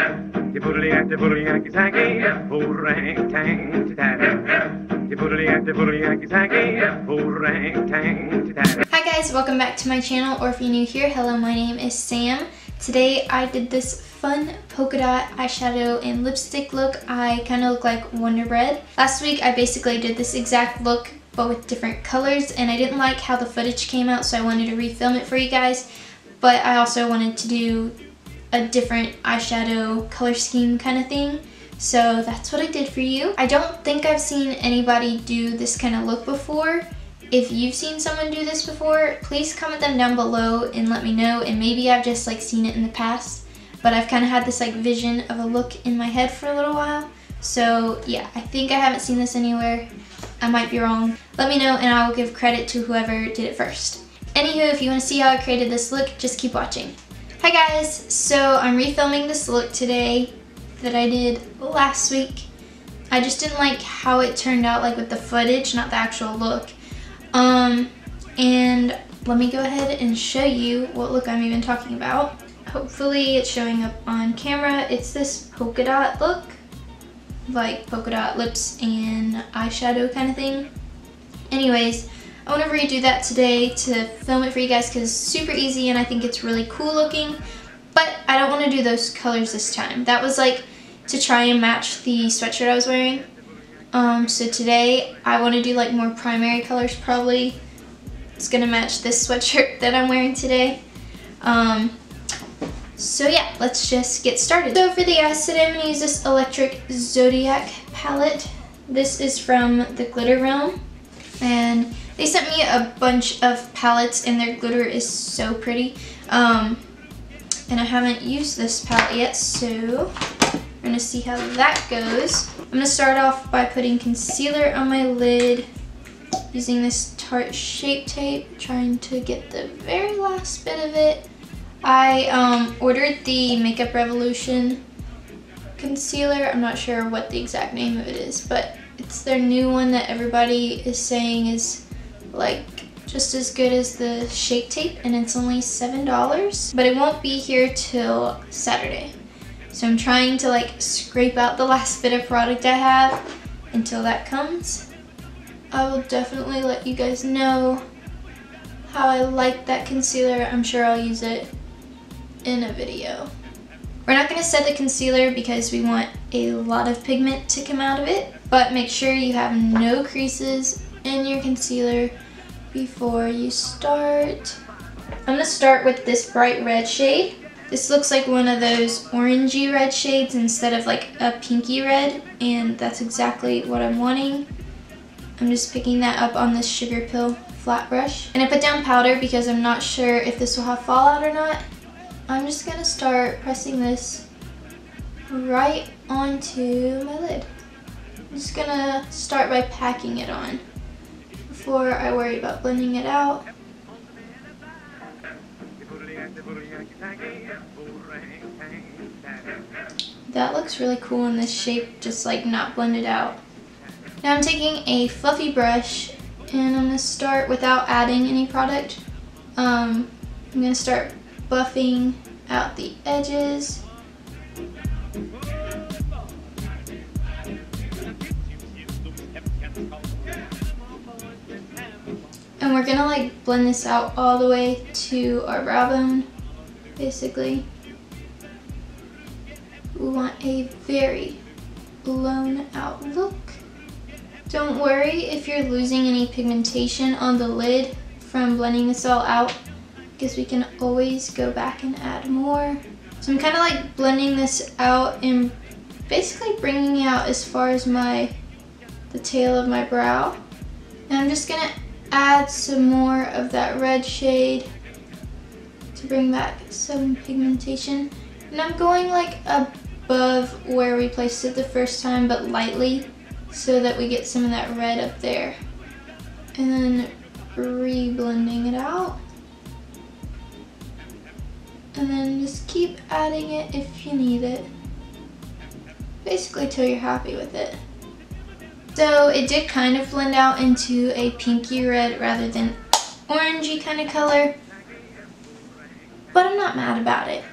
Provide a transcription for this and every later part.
Hi guys, welcome back to my channel, or if you're new here, hello, my name is Sam. Today I did this fun polka dot eyeshadow and lipstick look. I kind of look like Wonder Bread. Last week I basically did this exact look but with different colors, and I didn't like how the footage came out, so I wanted to refilm it for you guys. But I also wanted to do a different eyeshadow color scheme kind of thing. So that's what I did for you. I don't think I've seen anybody do this kind of look before. If you've seen someone do this before, please comment them down below and let me know. And maybe I've just like seen it in the past, but I've kind of had this like vision of a look in my head for a little while. So yeah, I think I haven't seen this anywhere. I might be wrong. Let me know and I will give credit to whoever did it first. Anywho, if you want to see how I created this look, just keep watching. Hi guys, so I'm refilming this look today that I did last week. I just didn't like how it turned out, like with the footage, not the actual look. And let me go ahead and show you what look I'm even talking about. Hopefully it's showing up on camera. It's this polka dot look, like polka dot lips and eyeshadow kind of thing. Anyways, I want to redo that today to film it for you guys because it's super easy and I think it's really cool looking. But I don't want to do those colors this time. That was like to try and match the sweatshirt I was wearing. So today I want to do like more primary colors probably. It's going to match this sweatshirt that I'm wearing today. So yeah, let's just get started. So for the eyes today, I'm going to use this Electric Zodiac palette. This is from the Glitter Realm. And they sent me a bunch of palettes and their glitter is so pretty. And I haven't used this palette yet, so we're going to see how that goes. I'm going to start off by putting concealer on my lid using this Tarte Shape Tape, trying to get the very last bit of it. I ordered the Makeup Revolution concealer. I'm not sure what the exact name of it is, but it's their new one that everybody is saying is like just as good as the Shape Tape, and it's only $7, but it won't be here till Saturday. So I'm trying to like scrape out the last bit of product I have until that comes. I will definitely let you guys know how I like that concealer. I'm sure I'll use it in a video. We're not going to set the concealer because we want a lot of pigment to come out of it, but make sure you have no creases in your concealer before you start. I'm going to start with this bright red shade. This looks like one of those orangey red shades instead of like a pinky red, and that's exactly what I'm wanting. I'm just picking that up on this Sugar Pill flat brush. And I put down powder because I'm not sure if this will have fallout or not. I'm just going to start pressing this right onto my lid. I'm just going to start by packing it on before I worry about blending it out. That looks really cool in this shape, just like not blended out. Now I'm taking a fluffy brush and I'm going to start without adding any product. I'm going to start buffing out the edges. And we're gonna like blend this out all the way to our brow bone, basically. We want a very blown out look. Don't worry if you're losing any pigmentation on the lid from blending this all out, because we can always go back and add more. So I'm kind of like blending this out and basically bringing it out as far as the tail of my brow. And I'm just gonna add some more of that red shade to bring back some pigmentation. And I'm going like above where we placed it the first time, but lightly, so that we get some of that red up there. And then re-blending it out. And then just keep adding it if you need it. Basically till you're happy with it. So it did kind of blend out into a pinky red rather than orangey kind of color, but I'm not mad about it.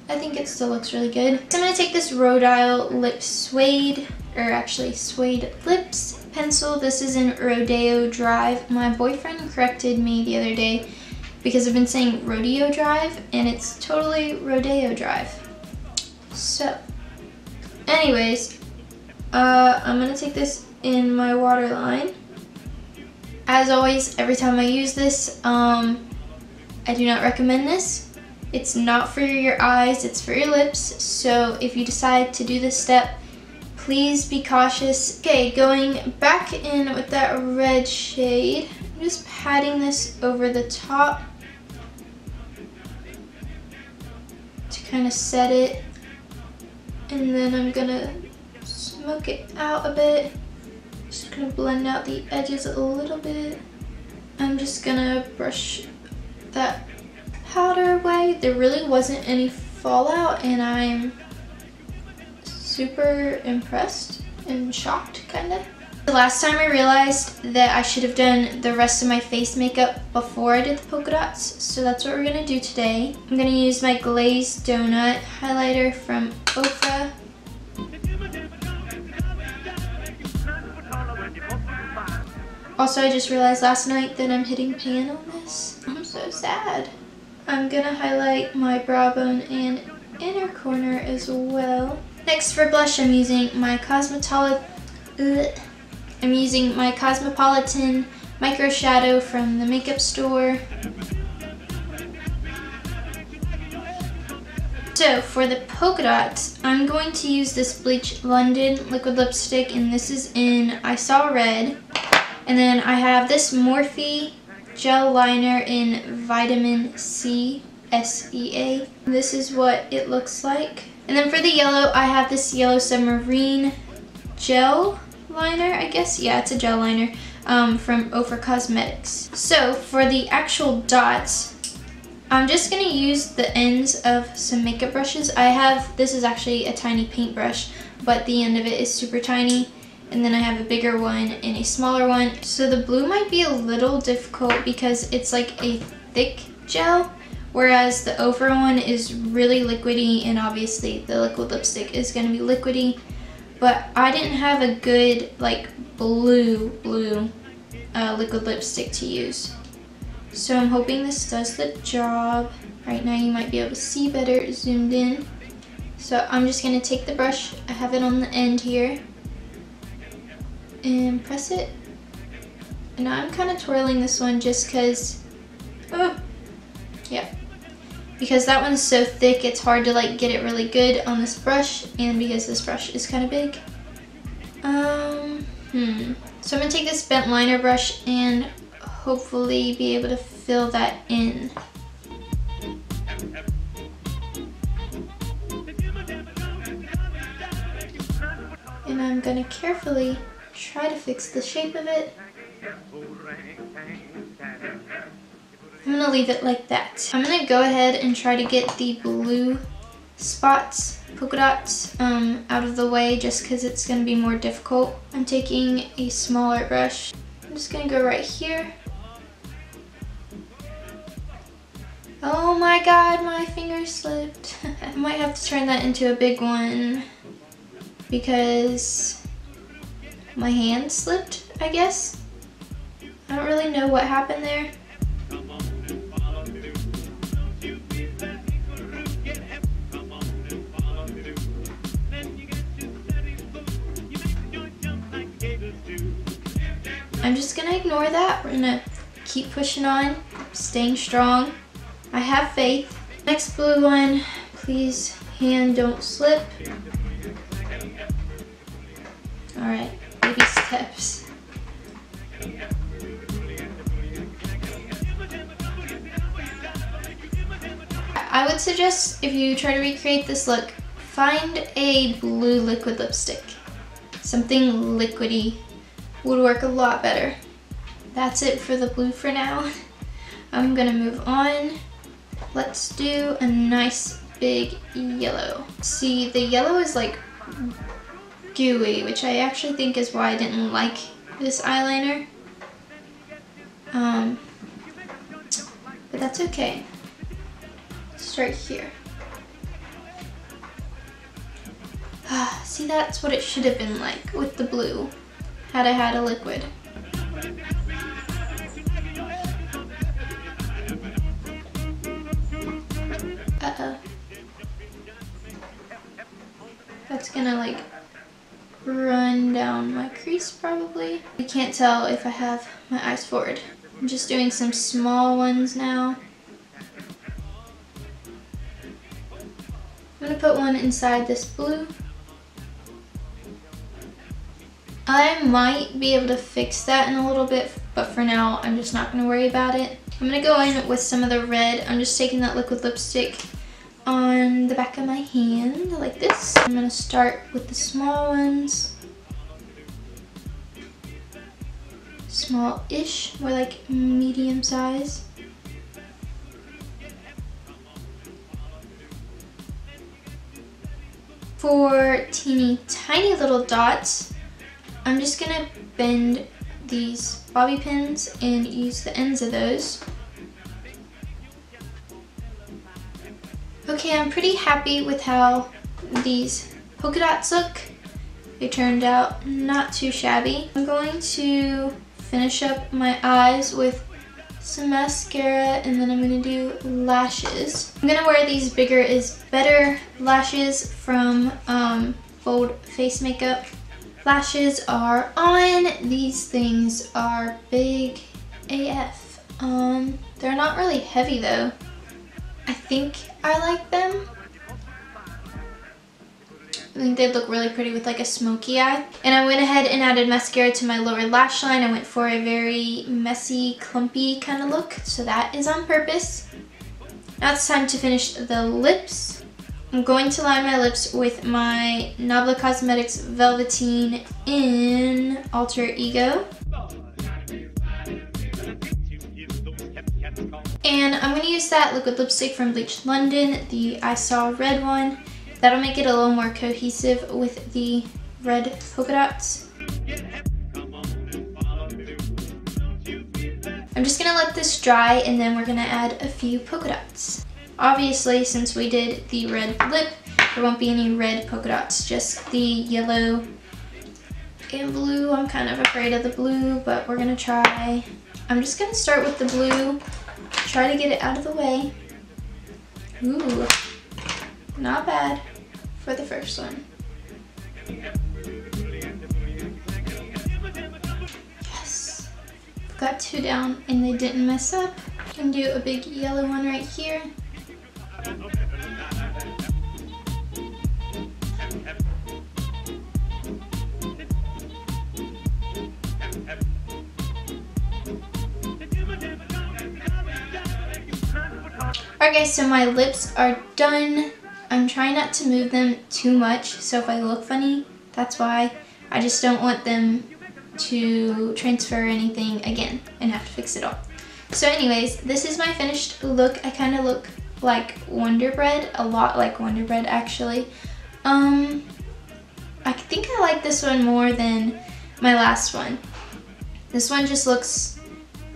I think it still looks really good. So I'm gonna take this Rhodile Lip Suede, or actually Suede Lips pencil. This is in Rodeo Drive. My boyfriend corrected me the other day because I've been saying Rodeo Drive and it's totally Rodeo Drive. So, anyways, I'm gonna take this in my waterline. As always, every time I use this, I do not recommend this. It's not for your eyes, it's for your lips. So if you decide to do this step, please be cautious. Okay, going back in with that red shade, I'm just patting this over the top to kind of set it. And then I'm gonna smoke it out a bit. Just gonna blend out the edges a little bit. I'm just gonna brush that powder away. There really wasn't any fallout and I'm super impressed and shocked, kinda. The last time I realized that I should have done the rest of my face makeup before I did the polka dots, so that's what we're gonna do today. I'm gonna use my Glazed Donut highlighter from MORPHE. Also, I just realized last night that I'm hitting pan on this. I'm so sad. I'm gonna highlight my brow bone and inner corner as well. Next for blush, I'm using my cosmopolitan microshadow from the makeup store. So for the polka dots, I'm going to use this BLEACH London liquid lipstick, and this is in I Saw Red. And then I have this Morphe gel liner in Vitamin C, SEA. This is what it looks like. And then for the yellow, I have this Yellow Submarine gel liner, I guess. Yeah, it's a gel liner from MORPHE Cosmetics. So for the actual dots, I'm just gonna use the ends of some makeup brushes. This is actually a tiny paintbrush, but the end of it is super tiny. And then I have a bigger one and a smaller one. So the blue might be a little difficult because it's like a thick gel, whereas the MORPHE one is really liquidy, and obviously the liquid lipstick is gonna be liquidy. But I didn't have a good like blue liquid lipstick to use. So I'm hoping this does the job. Right now you might be able to see better zoomed in. So I'm just gonna take the brush, I have it on the end here, and press it. And I'm kind of twirling this one just because, because that one's so thick it's hard to like get it really good on this brush, and because this brush is kind of big. So I'm gonna take this bent liner brush and hopefully be able to fill that in. And I'm gonna carefully try to fix the shape of it. I'm gonna leave it like that. I'm gonna go ahead and try to get the blue spots, polka dots, out of the way just because it's gonna be more difficult. I'm taking a smaller brush. I'm just gonna go right here. Oh my god, my finger slipped. I might have to turn that into a big one because my hand slipped, I guess. I don't really know what happened there. I'm just gonna ignore that. We're gonna keep pushing on, staying strong. I have faith. Next blue one, please, hand don't slip. All right, baby steps. I would suggest if you try to recreate this look, find a blue liquid lipstick. Something liquidy would work a lot better. That's it for the blue for now. I'm gonna move on. Let's do a nice big yellow. See, the yellow is like gooey, which I actually think is why I didn't like this eyeliner. But that's okay. Start here. See, that's what it should have been like with the blue, had I had a liquid. Uh-oh. That's gonna like run down my crease probably. You can't tell if I have my eyes forward. I'm just doing some small ones now. I'm gonna put one inside this blue. I might be able to fix that in a little bit, but for now, I'm just not gonna worry about it. I'm gonna go in with some of the red. I'm just taking that liquid lipstick on the back of my hand, like this. I'm gonna start with the small ones. Small-ish, more like medium size. For teeny tiny little dots, I'm just gonna bend these bobby pins and use the ends of those. Okay, I'm pretty happy with how these polka dots look. They turned out not too shabby. I'm going to finish up my eyes with some mascara, and then I'm gonna do lashes. I'm gonna wear these Bigger is Better lashes from Bold Face Makeup. Lashes are on. These things are big AF. They're not really heavy though. I think I like them. I think they'd look really pretty with like a smoky eye. And I went ahead and added mascara to my lower lash line. I went for a very messy, clumpy kind of look. So that is on purpose. Now it's time to finish the lips. I'm going to line my lips with my Nabla Cosmetics Velveteen in Alter Ego. And I'm going to use that liquid lipstick from Bleach London, the I Saw Red one. That'll make it a little more cohesive with the red polka dots. I'm just gonna let this dry and then we're gonna add a few polka dots. Obviously, since we did the red lip, there won't be any red polka dots, just the yellow and blue. I'm kind of afraid of the blue, but we're gonna try. I'm just gonna start with the blue, try to get it out of the way. Ooh, not bad for the first one. Yes, got two down and they didn't mess up. Can do a big yellow one right here. Alright guys, so my lips are done. I'm trying not to move them too much, so if I look funny, that's why. I just don't want them to transfer anything again and have to fix it all. So anyways, this is my finished look. I kind of look like Wonder Bread, a lot like Wonder Bread actually. I think I like this one more than my last one. This one just looks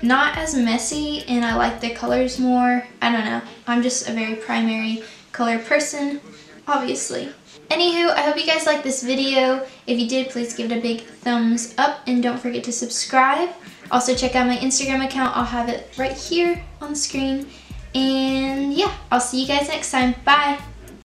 not as messy and I like the colors more. I don't know, I'm just a very primary color person, obviously. Anywho, I hope you guys liked this video. If you did, please give it a big thumbs up and don't forget to subscribe. Also check out my Instagram account, I'll have it right here on the screen. And yeah, I'll see you guys next time. Bye!